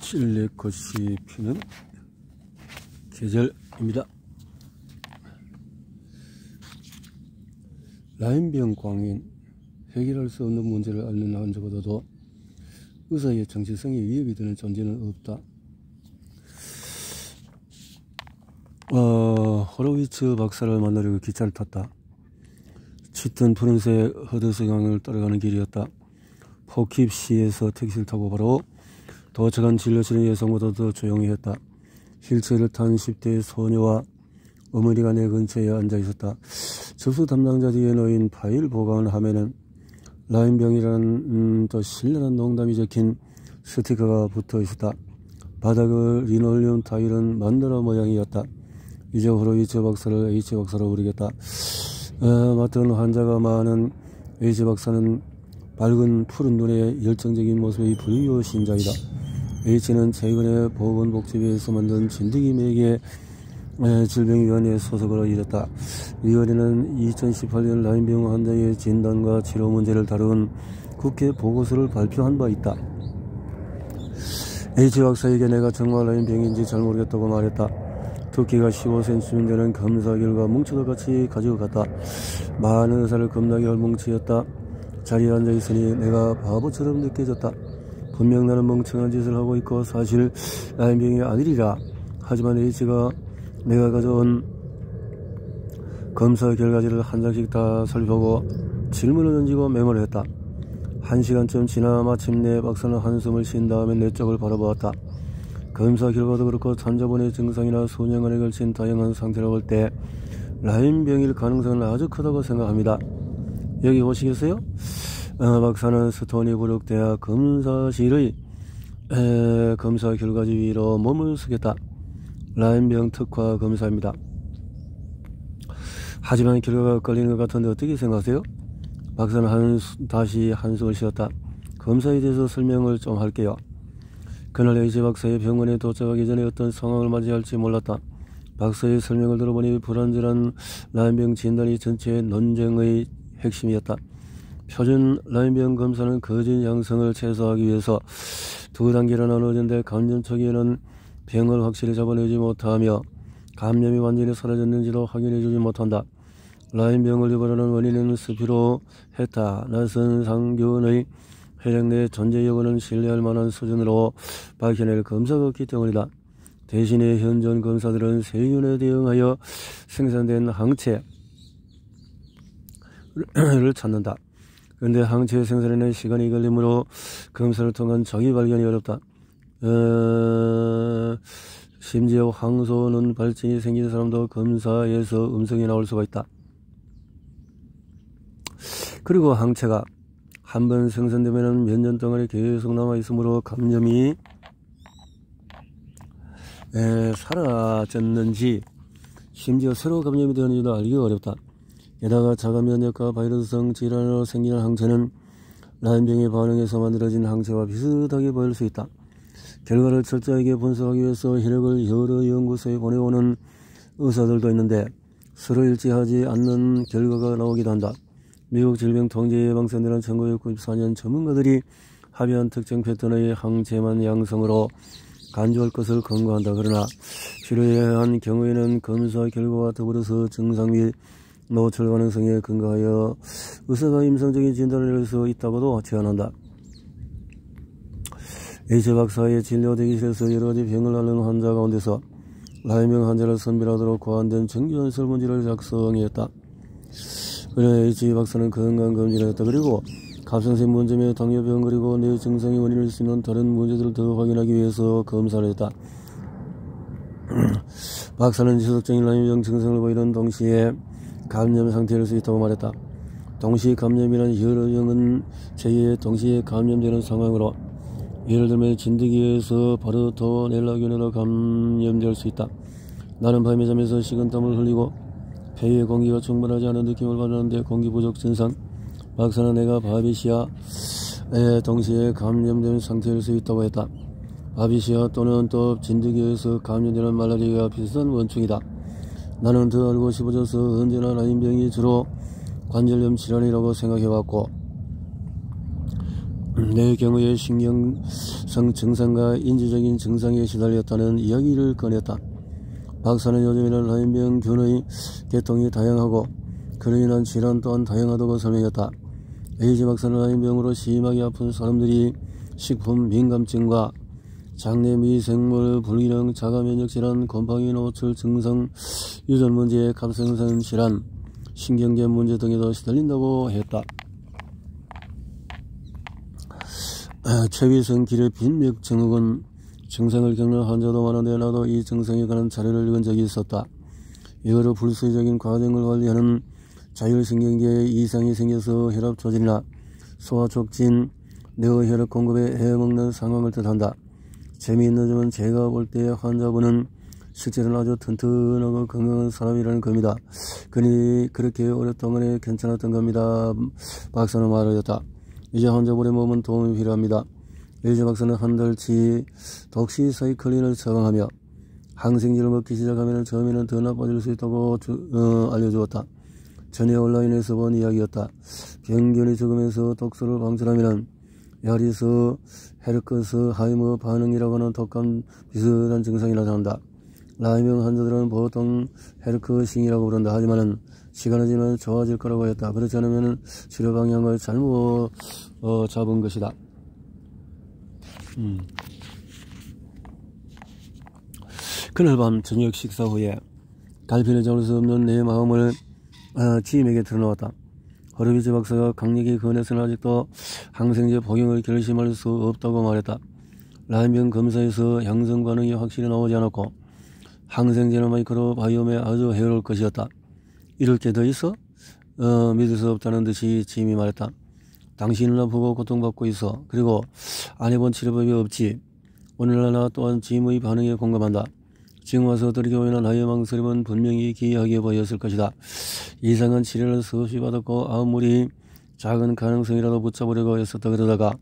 찔레꽃이 피는 계절입니다. 라임병 광인, 해결할 수 없는 문제를 앓는 환자보다도 의사의 정체성에 위협이 되는 존재는 없다. 호로위츠 박사를 만나려고 기차를 탔다. 짙은 푸른색 허드슨강을 따라가는 길이었다. 포킵시에서 택시를 타고 바로 도착한 진료실은 예상보다 더 조용히 했다. 휠체어를 탄 10대 소녀와 어머니가 내 근처에 앉아 있었다. 접수 담당자 뒤에 놓인 파일 보관 화면엔 라임병이라는 또 신랄한 농담이 적힌 스티커가 붙어 있었다. 바닥의 리놀륨 타일은 만다라 모양이었다. 이제 호로위츠 박사를 H 박사로 부르겠다. 맡은 환자가 많은 H 박사는 밝은 푸른 눈에 열정적인 모습의 불교 신자이다. H는 최근에 보건복지부에서 만든 진드기 매개 질병위원회 소속으로 일했다. 위원회는 2018년 라임병 환자의 진단과 치료 문제를 다룬 국회 보고서를 발표한 바 있다. H 박사에게 내가 정말 라임병인지 잘 모르겠다고 말했다. 두께가 15cm쯤 되는 검사 결과 뭉쳐도 같이 가지고 갔다. 많은 의사를 겁나게 할 뭉치였다. 자리에 앉아있으니 내가 바보처럼 느껴졌다. 분명 나는 멍청한 짓을 하고 있고 사실 라임병의 아들이라. 하지만 H가 내가 가져온 검사 결과지를 한 장씩 다 살펴보고 질문을 던지고 메모를 했다. 1시간쯤 지나 마침내 박사는 한숨을 쉰 다음에 내 쪽을 바라보았다. 검사 결과도 그렇고 환자분의 증상이나 수년간에 걸친 다양한 상태를 볼 때 라임병일 가능성은 아주 크다고 생각합니다. 여기 오시겠어요? 박사는 스토니브룩 대학 검사실의 검사 결과지 위로 몸을 숙였다. 라임병 특화 검사입니다. 하지만 결과가 엇갈리는 것 같은데 어떻게 생각하세요? 박사는 다시 한숨을 쉬었다. 검사에 대해서 설명을 좀 할게요. 그날 H 박사의 병원에 도착하기 전에 어떤 상황을 맞이할지 몰랐다. 박사의 설명을 들어보니 불완전한 라임병 진단이 전체 논쟁의 핵심이었다. 표준 라임병 검사는 거짓 양성을 최소화하기 위해서 두 단계로 나누어졌는데 감염 초기에는 병을 확실히 잡아내지 못하며 감염이 완전히 사라졌는지도 확인해주지 못한다. 라임병을 유발하는 원인은 스피로헤타, 낯선 상균의 혈액 내 존재 여부는 신뢰할 만한 수준으로 밝혀낼 검사가 없기 때문이다. 대신에 현존 검사들은 세균에 대응하여 생산된 항체를 찾는다. 그런데 항체 생산에는 시간이 걸리므로 검사를 통한 자기 발견이 어렵다. 심지어 황소 눈 발진이 생긴 사람도 검사에서 음성이 나올 수가 있다. 그리고 항체가 한번 생산되면 몇 년 동안 계속 남아있으므로 감염이 사라졌는지 심지어 새로 감염이 되었는지도 알기가 어렵다. 게다가 자가 면역과 바이러스성 질환으로 생기는 항체는 라임병의 반응에서 만들어진 항체와 비슷하게 보일 수 있다. 결과를 철저하게 분석하기 위해서 혈액을 여러 연구소에 보내오는 의사들도 있는데 서로 일치하지 않는 결과가 나오기도 한다. 미국 질병통제예방센터는 1994년 전문가들이 합의한 특정 패턴의 항체만 양성으로 간주할 것을 권고한다. 그러나 필요한 경우에는 검사 결과와 더불어서 증상 및 노출 가능성에 근거하여 의사가 임상적인 진단을 내릴 수 있다고도 제안한다. H 박사의 진료 대기실에서 여러가지 병을 앓는 환자 가운데서 라임병 환자를 선별하도록 고안된 정교한 설문지를 작성했다. 그래 H 박사는 건강검진을 했다. 그리고 갑상선 문제며 당뇨병 그리고 뇌 증상의 원인일 수 있는 다른 문제들을 더 확인하기 위해서 검사를 했다. 박사는 지속적인 라임병 증상을 보이는 동시에 감염 상태일 수 있다고 말했다. 동시 감염이란 여러 병은 제2의 동시에 감염되는 상황으로 예를 들면 진드기에서 바르토넬라균으로 감염될 수 있다. 나는 밤에 잠에서 식은땀을 흘리고 폐에 공기가 충분하지 않은 느낌을 받았는데 공기 부족 증상. 박사는 내가 바비시아에 동시에 감염된 상태일 수 있다고 했다. 바비시아 또는 또 진드기에서 감염되는 말라리아가 비슷한 원충이다. 나는 더 알고 싶어져서 언제나 라임병이 주로 관절염 질환이라고 생각해왔고 내 경우에 신경성 증상과 인지적인 증상에 시달렸다는 이야기를 꺼냈다. 박사는 요즘에는 라인병균의 계통이 다양하고 그로 인한 질환 또한 다양하다고 설명했다. 에이즈 박사는 라인병으로 심하게 아픈 사람들이 식품 민감증과 장내 미생물 불균형, 자가면역 질환, 곰팡이 노출 증상, 유전 문제, 갑상선 질환, 신경계 문제 등에도 시달린다고 했다. 최위성 기력 빈맥 증후군 증상을 겪는 환자도 많은데 나도 이 증상에 관한 자료를 읽은 적이 있었다. 이거로 불수의적인 과정을 관리하는 자율신경계에 이상이 생겨서 혈압 조절이나 소화 촉진, 뇌혈액 공급에 해먹는 상황을 뜻한다. 재미있는 점은 제가 볼 때 환자분은 실제로는 아주 튼튼하고 건강한 사람이라는 겁니다. 그니 그렇게 오랫동안에 괜찮았던 겁니다. 박사는 말하였다. 이제 환자분의 몸은 도움이 필요합니다. 에이즈 박사는 한 달치 독시사이클린을 처방하며 항생제를 먹기 시작하면 처음에는 더 나빠질 수 있다고 알려주었다. 전에 온라인에서 본 이야기였다. 병균이 죽으면서 독소를 방출하면 야리스, 헤르크스, 하이머 반응이라고 하는 독감 비슷한 증상이 나타난다. 라인병 환자들은 보통 헤르크싱이라고 부른다. 하지만 시간이 지나면 좋아질 거라고 했다. 그렇지 않으면 치료 방향을 잘못 잡은 것이다. 그날 밤 저녁 식사 후에 달편에 잡을 수 없는 내 마음을 지임에게 드러놓았다. 허르비츠 박사가 강력히 권해서는 아직도 항생제 복용을 결심할 수 없다고 말했다. 라인병 검사에서 양성 반응이 확실히 나오지 않았고 항생제는 마이크로바이옴에 아주 해로울 것이었다. 이럴 게 더 있어? 믿을 수 없다는 듯이 지임이 말했다. 당신은 아프고 고통받고 있어. 그리고 안 해본 치료법이 없지. 오늘날 나 또한 지임의 반응에 공감한다. 지금 와서 돌이켜보면 나의 망설임은 분명히 기이하게 보였을 것이다. 이상한 치료를 수없이 받았고 아무리 작은 가능성이라도 붙잡으려고 했었다. 그러다가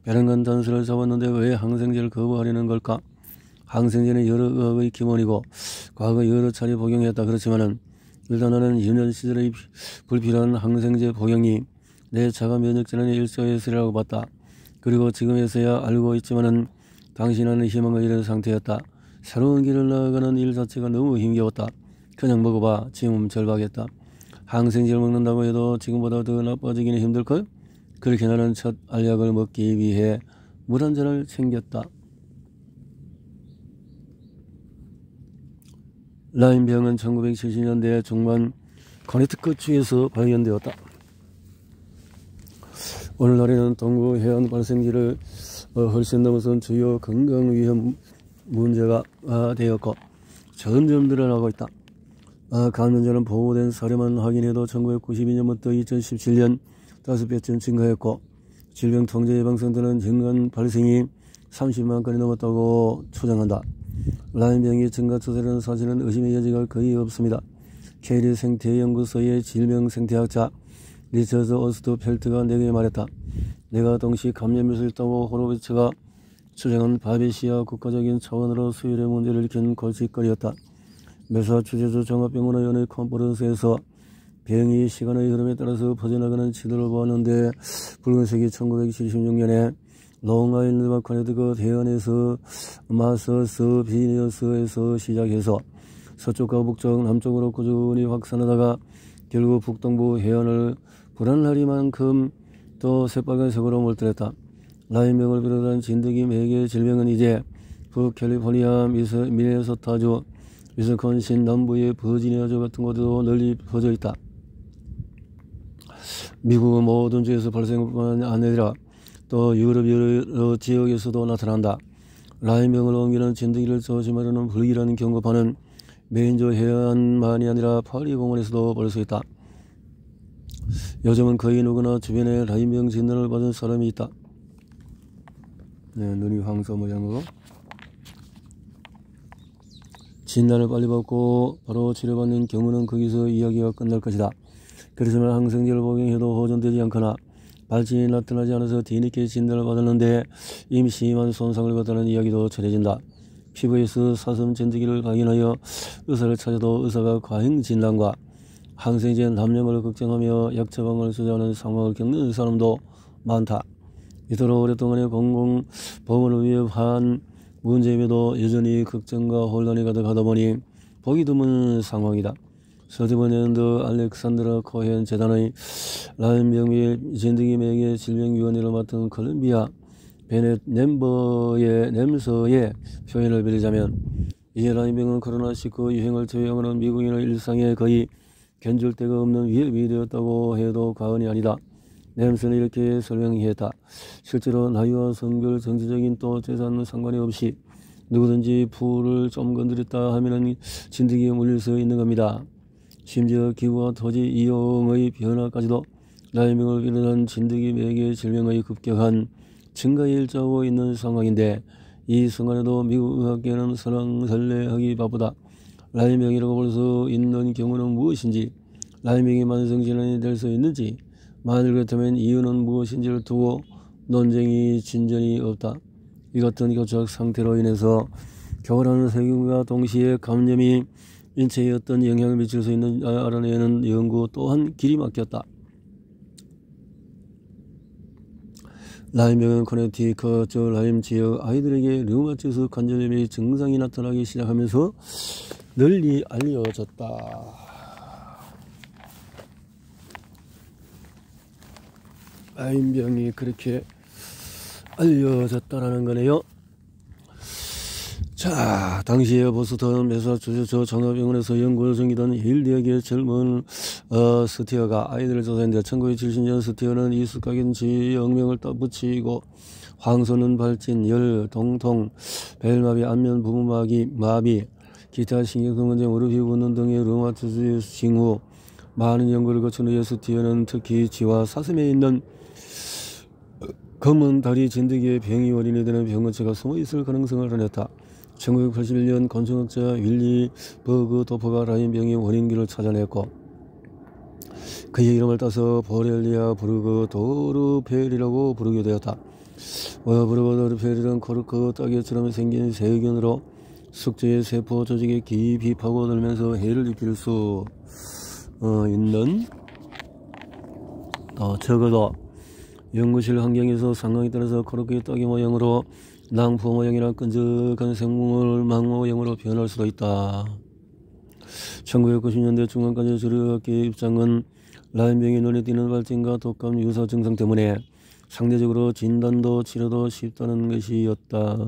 벼랑간 단서를 잡았는데 왜 항생제를 거부하려는 걸까? 항생제는 여러 의학의 기본이고 과거 여러 차례 복용했다. 그렇지만은 일단 나는 유년 시절의 불필요한 항생제 복용이 내 자가 면역 질환의 일조였으리라고 봤다. 그리고 지금에서야 알고 있지만은 당신은 희망을 잃은 상태였다. 새로운 길을 나아가는 일 자체가 너무 힘겨웠다. 그냥 먹어봐. 지금 절박했다. 항생제를 먹는다고 해도 지금보다 더 나빠지기는 힘들걸? 그렇게 나는 첫 알약을 먹기 위해 물 한 잔을 챙겼다. 라인병은 1970년대 중반 커네티컷 주에서 발견되었다. 오늘날에는 동부 해안 발생지를 훨씬 넘어선 주요 건강 위험 문제가 되었고 점점 늘어나고 있다. 감염자는 보호된 사례만 확인해도 1992년부터 2017년 5배쯤 증가했고 질병통제예방센터는 연간 발생이 30만 건이 넘었다고 추정한다. 라인병의 증가 추세라는 사실은 의심의 여지가 거의 없습니다. 케리 생태연구소의 질병생태학자 리처드 오스트펠트가 내게 말했다. 내가 동시 감염일 수 있다고 호로비츠가 추정한 바베시아 국가적인 차원으로 수혈의 문제를 일으킨 골칫거리였다. 매사추세츠 종합병원의원의 컨퍼런스에서 병이 시간의 흐름에 따라서 퍼져나가는 지도를 보았는데 붉은색이 1976년에 롱아일랜드와 커네티컷 해안에서 마서스비니어스에서 시작해서 서쪽과 북쪽, 남쪽으로 꾸준히 확산하다가 결국 북동부 해안을 불안하리만큼 또 새빨간색으로 몰두했다. 라인병을 비롯한 진드기 매개 질병은 이제 북캘리포니아, 미네소타주, 위스콘신 남부의 버지니아주 같은 곳에도 널리 퍼져 있다. 미국의 모든 주에서 발생뿐만 아니라 또 유럽 여러 지역에서도 나타난다. 라인병을 옮기는 진드기를 조심하려는 불길한 경고판은 메인주 해안만이 아니라 파리 공원에서도 볼 수 있다. 요즘은 거의 누구나 주변에 라인병 진단을 받은 사람이 있다. 네, 눈이 황소 모양으로 진단을 빨리 받고 바로 치료받는 경우는 거기서 이야기가 끝날 것이다. 그렇지만 항생제를 복용해도 호전되지 않거나 발진이 나타나지 않아서 뒤늦게 진단을 받았는데 이미 심한 손상을 받았다는 이야기도 전해진다. 피부에서 사슴 진드기를 발견하여 의사를 찾아도 의사가 과잉 진단과 항생제 남용을 걱정하며 약 처방을 주저하는 상황을 겪는 사람도 많다. 이토록 오랫동안의 공공보건을 위협한 문제임에도 여전히 걱정과 혼란이 가득하다 보니 보기 드문 상황이다. 서티번 앤드 알렉산드라 코헨 재단의 라임병 및 진드기 매개 질병위원회를 맡은 콜롬비아 베넷 냄서의 표현을 빌리자면, 이제 라임병은 코로나19 유행을 제외하고는 미국인의 일상에 거의 견줄 데가 없는 위협이 되었다고 해도 과언이 아니다. 램스는 이렇게 설명했다. 실제로 나이와 성별, 정치적인 또 재산은 상관이 없이 누구든지 풀을 좀 건드렸다 하면은 진드기에 물릴 수 있는 겁니다. 심지어 기후와 토지 이용의 변화까지도 라임병을 비롯한 진드기 매개 질병의 급격한 증가에 일조하고 있는 상황인데, 이 순간에도 미국 의학계는 설렁설레하기 바쁘다. 라임병이라고 볼 수 있는 경우는 무엇인지, 라임병이 만성질환이 될 수 있는지, 만일 그렇다면 이유는 무엇인지를 두고 논쟁이 진전이 없다. 이 같은 교착 상태로 인해서 교란한 세균과 동시에 감염이 인체에 어떤 영향을 미칠 수 있는 알아내는 연구 또한 길이 막혔다. 라임병은 코네티커트 라임 지역 아이들에게 류마티스 관절염의 증상이 나타나기 시작하면서 널리 알려졌다. 라임병이 그렇게 알려졌다라는 거네요. 자, 당시에 보스턴 매사추세츠 종합병원에서 연구를 섬기던 힐 대학의 젊은 스티어가 아이들을 조사했는데, 1970년 스티어는 익숙하긴 지역명을 붙이고 황소는 발진, 열, 동통, 벨마비, 안면 부분마비, 마비, 기타 신경성 문제, 무릎이 붓는 등의 류마티스 징후, 많은 연구를 거친 후에 스티어는 특히 쥐와 사슴에 있는 검은 다리 진드기의 병이 원인이 되는 병원체가 숨어 있을 가능성을 알렸다. 1981년 곤충학자 윌리 버그 도퍼가 라임병의 원인기를 찾아냈고, 그의 이름을 따서 보렐리아 브르그 도르펠이라고 부르게 되었다. 브르그 도르펠은 코르크 따개처럼 생긴 세균으로 숙주의 세포 조직에 깊이 파고들면서 해를 입힐 수 있는, 적어도 연구실 환경에서 상황에 따라서 코르크의 따개 모양으로 낭푸 모양이나 끈적한 생물 망 모양으로 변할 수도 있다. 1990년대 중반까지 주류학계의 입장은 라임병이 눈에 띄는 발진과 독감 유사 증상 때문에 상대적으로 진단도 치료도 쉽다는 것이었다.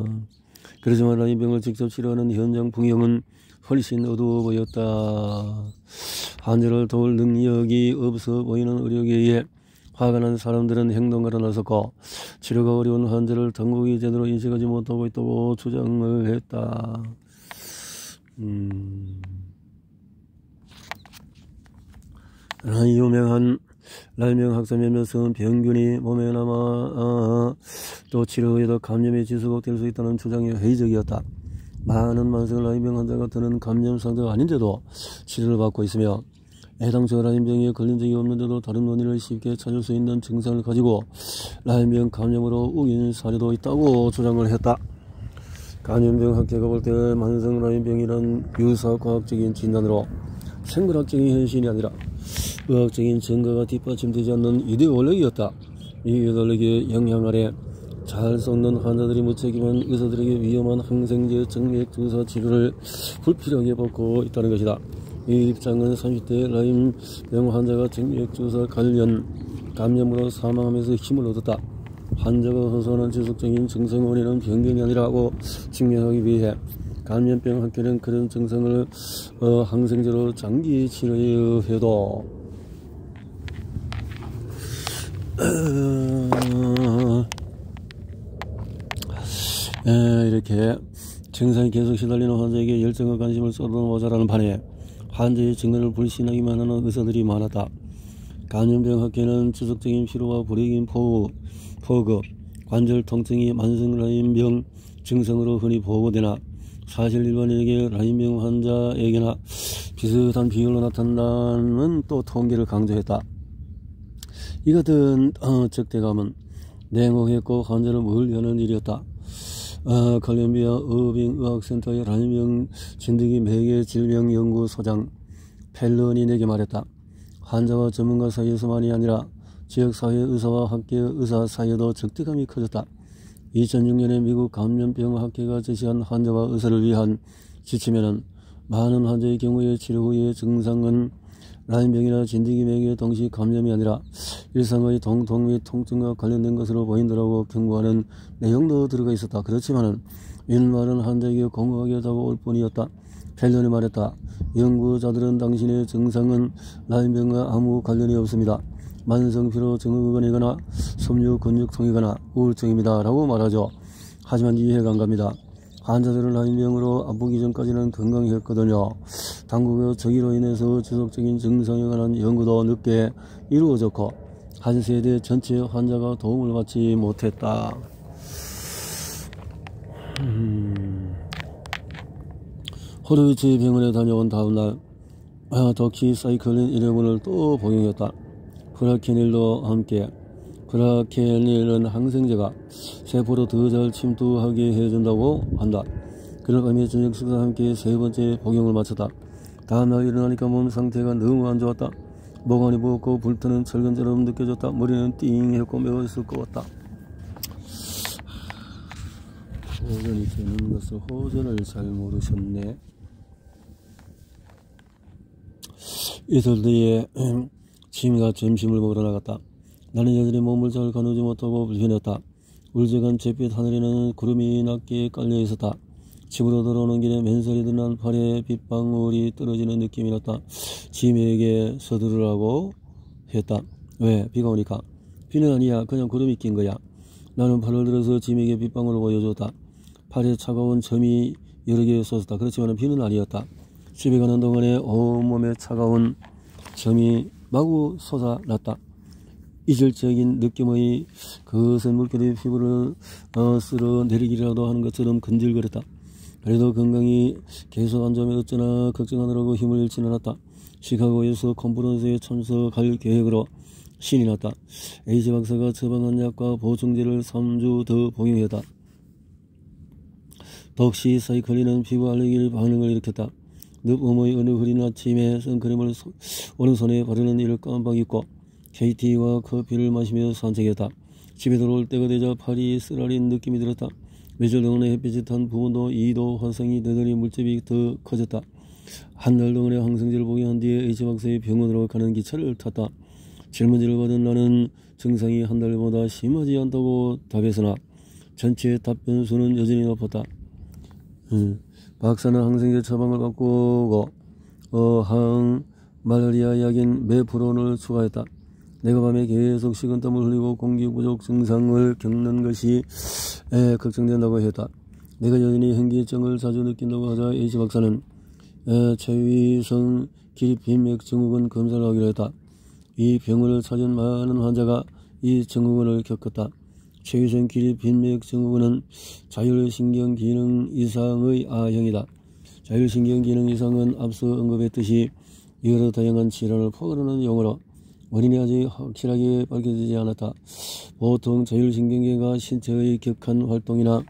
그렇지만 라임병을 직접 치료하는 현장 풍경은 훨씬 어두워 보였다. 환자를 도울 능력이 없어 보이는 의료계에 화가 난 사람들은 행동가로 나섰고, 치료가 어려운 환자를 당국이 제대로 인식하지 못하고 있다고 주장을 했다. 유명한 라임병 학자 몇몇은 병균이 몸에 남아 또 치료 후에도 감염이 지속될 수 있다는 주장이 회의적이었다. 많은 만성 라임병 환자가 드는 감염 상태가 아닌데도 치료를 받고 있으며, 해당처 라임병에 걸린 적이 없는데도 다른 원인을 쉽게 찾을 수 있는 증상을 가지고 라임병 감염으로 우긴 사례도 있다고 주장을 했다. 감염병 학계가 볼 때 만성 라임병이란 유사과학적인 진단으로 생물학적인 현실이 아니라 의학적인 증거가 뒷받침되지 않는 이데올로기였다. 이 이데올로기의 영향 아래 잘 썩는 환자들이 무책임한 의사들에게 위험한 항생제 정맥주사 치료를 불필요하게 받고 있다는 것이다. 이 입장은 30대 라임병 환자가 정맥주사 관련 감염으로 사망하면서 힘을 얻었다. 환자가 호소하는 지속적인 증상 원인은 병균이 아니라고 증명하기 위해 감염병 학계는 그런 증상을 항생제로 장기 치료해도 이렇게 증상이 계속 시달리는 환자에게 열정과 관심을 쏟아모자라는 반해 환자의 증언을 불신하기만 하는 의사들이 많았다. 감염병 학계는 지속적인 피로와 불익인 포급, 관절 통증이 만성 라임병 증상으로 흔히 보고되나 사실 일반인에게 라임병 환자에게나 비슷한 비율로 나타난다는 또 통계를 강조했다. 이 같은 적대감은 냉혹했고 환자를 멀리하는 일이었다. 콜롬비아 어빙 의학센터의 라임병 진드기 매개 질병 연구소장 펠런이 내게 말했다. 환자와 전문가 사이에서만이 아니라 지역사회 의사와 학계 의사 사이에도 적대감이 커졌다. 2006년에 미국 감염병 학회가 제시한 환자와 의사를 위한 지침에는 많은 환자의 경우에 치료 후의 증상은 라인병이나 진드기 매개 동시 감염이 아니라 일상의 통통 및 통증과 관련된 것으로 보인다라고 경고하는 내용도 들어가 있었다. 그렇지만은 이는 말은 환자에게 공허하게 다가올 뿐이었다. 펠런이 말했다. 연구자들은 당신의 증상은 라인병과 아무 관련이 없습니다. 만성피로 증후군이거나 섬유 근육통이거나 우울증입니다. 라고 말하죠. 하지만 이해가 안 갑니다. 환자들은 라인병으로 아프기 전까지는 건강했거든요. 당국의 저기로 인해서 지속적인 증상에 관한 연구도 늦게 이루어졌고 한 세대 전체 환자가 도움을 받지 못했다. 호르위치 병원에 다녀온 다음날 도키사이클린 1회분을 또 복용했다. 프라케닐도 함께. 프라케닐은 항생제가 세포로 더 잘 침투하게 해준다고 한다. 그날 밤에 저녁 식사와 함께 세 번째 복용을 마쳤다. 다음날 일어나니까 몸 상태가 너무 안 좋았다. 모관이 부었고 불타는 철근처럼 느껴졌다. 머리는 띵했고 매우 쑥거웠다. 호전이 되는 것을 호전을 잘 모르셨네. 이틀 뒤에 지미가 점심을 먹으러 나갔다. 나는 여전히 몸을 잘 가누지 못하고 불편했다. 울적한 잿빛 하늘에는 구름이 낮게 깔려 있었다. 집으로 돌아오는 길에 맨살이 든난 팔에 빗방울이 떨어지는 느낌이 났다. 지미에게 서두르라고 했다. 왜? 비가 오니까. 비는 아니야. 그냥 구름이 낀 거야. 나는 팔을 들어서 지미에게 빗방울을 보여줬다. 팔에 차가운 점이 여러 개 쏟았다. 그렇지만 비는 아니었다. 집에 가는 동안에 온몸에 차가운 점이 마구 솟아났다. 이질적인 느낌의 거센 물결이 피부를 쓸어내리기라도 하는 것처럼 근질거렸다. 그래도 건강이 계속 안 좋으면 어쩌나 걱정하느라고 힘을 잃지는 않았다. 시카고에서 컨퍼런스에 참석할 계획으로 신이 났다. H 박사가 처방한 약과 보충제를 3주 더 복용했다. 독시사이클린은 피부 알레르기 반응을 일으켰다. 늦봄의 어느 흐린 아침에 선크림을 오른손에 바르는 일을 깜빡 잊고 KT와 커피를 마시며 산책했다. 집에 들어올 때가 되자 팔이 쓰라린 느낌이 들었다. 며칠 동안의 햇빛이 탄 부분도 2도 환상이 되더니 물집이 더 커졌다. 한 달 동안의 항생제를 복용한 뒤에 H박사의 병원으로 가는 기차를 탔다. 질문지를 받은 나는 증상이 한 달보다 심하지 않다고 답했으나 전체 답변수는 여전히 높았다. 박사는 항생제 처방을 바꾸고 말라리아 약인 메프론을 추가했다. 내가 밤에 계속 식은땀을 흘리고 공기 부족 증상을 겪는 것이 걱정된다고 했다. 내가 여전히 현기증을 자주 느낀다고 하자 H 박사는 최위성 기립빈맥 증후군 검사를 하기로 했다. 이 병원을 찾은 많은 환자가 이 증후군을 겪었다. 최위성 기립빈맥 증후군은 자율신경 기능 이상의 A형이다. 자율신경 기능 이상은 앞서 언급했듯이 여러 다양한 질환을 포괄하는 용어로 원인이 아직 확실하게 밝혀지지 않았다. 보통 자율신경계가 신체의 격한 활동이나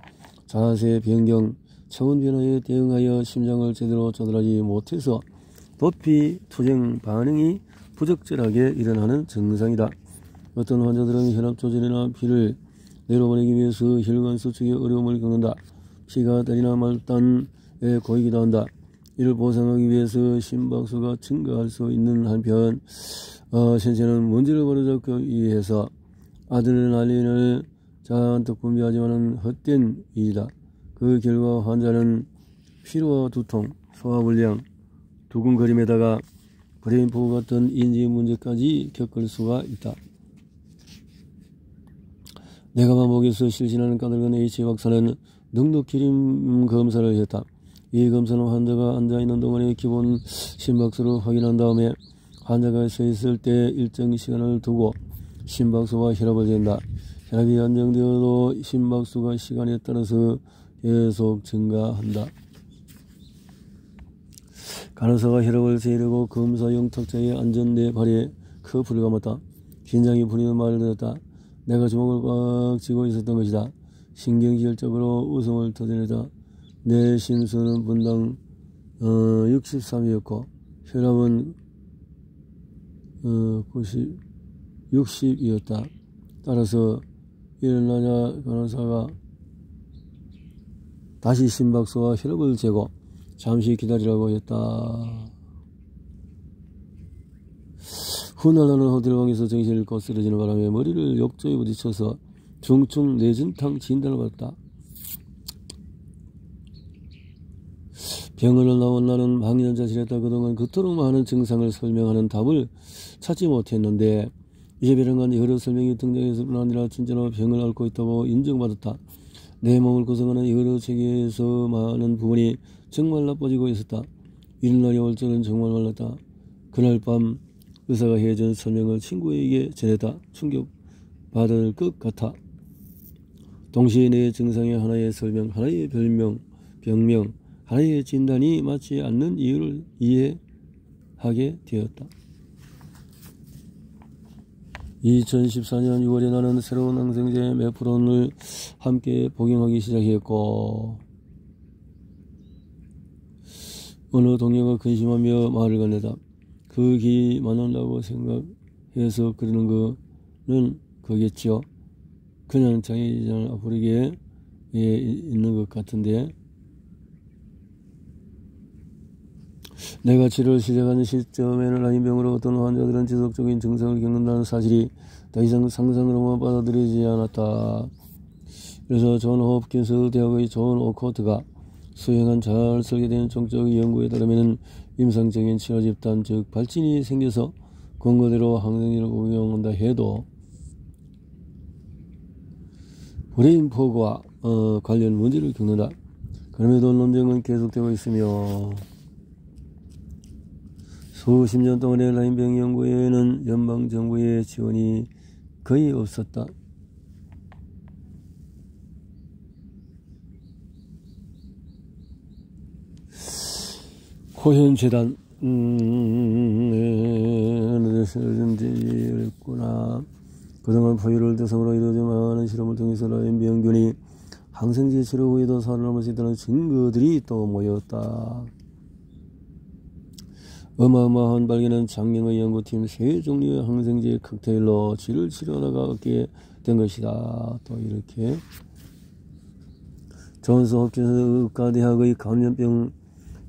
자세 변경, 체온 변화에 대응하여 심장을 제대로 조절하지 못해서 도피 투쟁 반응이 부적절하게 일어나는 증상이다. 어떤 환자들은 혈압 조절이나 피를 내려보내기 위해서 혈관 수축에 어려움을 겪는다. 피가 때리나 말단에 고이기도 한다. 이를 보상하기 위해서 심박수가 증가할 수 있는 한편 신체는 문제를 바로잡기 위해서 아드레날린을 잔뜩 분비하지만은 헛된 일이다. 그 결과 환자는 피로와 두통, 소화불량, 두근거림에다가 브레인포그 같은 인지 문제까지 겪을 수가 있다. 내가 반복해서 실신하는 까닭은 H 박사는 능독기림 검사를 했다. 이 검사는 환자가 앉아있는 동안에 기본 심박수를 확인한 다음에 환자가 서 있을 때 일정 시간을 두고 심박수와 혈압을 잰다. 혈압이 안정되어도 심박수가 시간에 따라서 계속 증가한다. 간호사가 혈압을 재려고 검사용 탁자에 앉은 내 발에 커프를 감았다. 긴장이 풀리는 말을 들었다. 내가 주먹을 꽉 쥐고 있었던 것이다. 신경질적으로 웃음을 터뜨렸다. 내 심수는 분당 63이었고 혈압은 60이었다. 따라서 일어나자 변호사가 다시 심박수와 혈압을 재고 잠시 기다리라고 했다. 훗날라는 호텔방에서 정신을 잃고 쓰러지는 바람에 머리를 욕조에 부딪혀서 중증 뇌진탕 진단을 받았다. 병원을 나온 나는 망연자실했다. 그동안 그토록 많은 증상을 설명하는 답을 찾지 못했는데 이제 병원간 여러 설명이 등장해서 뿐 아니라 진짜로 병을 앓고 있다고 인정받았다. 내 몸을 구성하는 여러 체계에서 많은 부분이 정말 나빠지고 있었다. 이런 날이 올 줄은 정말 몰랐다. 그날 밤 의사가 해준 설명을 친구에게 전했다. 충격받을 것 같아. 동시에 내 증상의 하나의 설명, 하나의 별명, 병명, 하나의 진단이 맞지 않는 이유를 이해하게 되었다. 2014년 6월에 나는 새로운 항생제 메프론을 함께 복용하기 시작했고 어느 동료가 근심하며 말을 건네다. 그 기 많은다고 생각해서 그러는 거는 거겠죠. 그냥 장애인을 아프리게 있는 것 같은데 내가 치료를 시작하는 시점에는 라인병으로 어떤 환자들은 지속적인 증상을 겪는다는 사실이 더 이상 상상으로만 받아들이지 않았다. 그래서 존 홉킨스 대학의 존 오코트가 수행한 잘 설계된 종적 연구에 따르면 임상적인 치료 집단 즉 발진이 생겨서 권고대로 항생제를 복용한다 해도 브레인 포그와 관련 문제를 겪는다. 그럼에도 논쟁은 계속되고 있으며 수십 년 동안의 라인병 연구에는 연방정부의 지원이 거의 없었다. 코현재단 어렵구나. 그동안 포유를 대상으로 이루어진 많은 실험을 통해서 라인병균이 항생제 치료 후에도 살아남을 수 있다는 증거들이 또 모였다. 어마어마한 발견은 장명의 연구팀 3종류의 항생제 칵테일로 쥐를 치료하다가 얻게 된 것이다. 또 이렇게 존스 홉킨스 의과대학의 감염병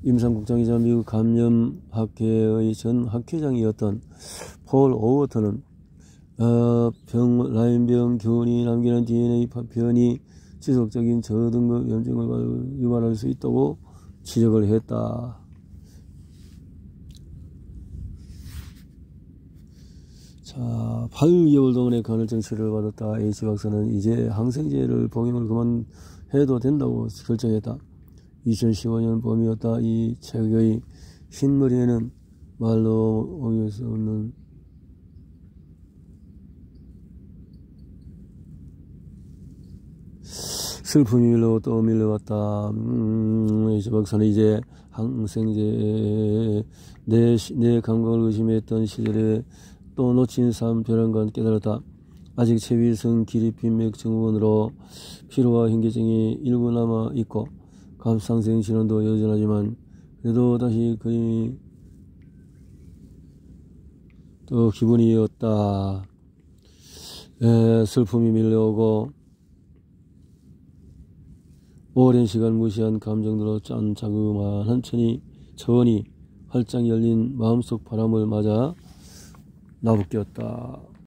임상국장이자 미국 감염학회의 전 학회장이었던 폴 오워터는 라인병균이 남기는 DNA 파편이 지속적인 저등급 염증을 유발할 수 있다고 지적을 했다. 자, 8개월 동안의 간헐적 치료를 받았다. H 박사는 이제 항생제를 복용을 그만해도 된다고 결정했다. 2015년 봄이었다. 이 책의 흰머리에는 말로 옮길 수 없는 슬픔이 밀려왔다. H 박사는 이제 항생제 내 감각을 의심했던 시절에 또 놓친 삶 변환과 깨달았다. 아직 최위성 기립빈맥 증후군으로 피로와 현기증이 일부 남아 있고 갑상생 질환도 여전하지만 그래도 다시 그림이 또 기분이었다. 슬픔이 밀려오고 오랜 시간 무시한 감정들로 짠 자그마한 천이 활짝 열린 마음속 바람을 맞아 나부꼈다.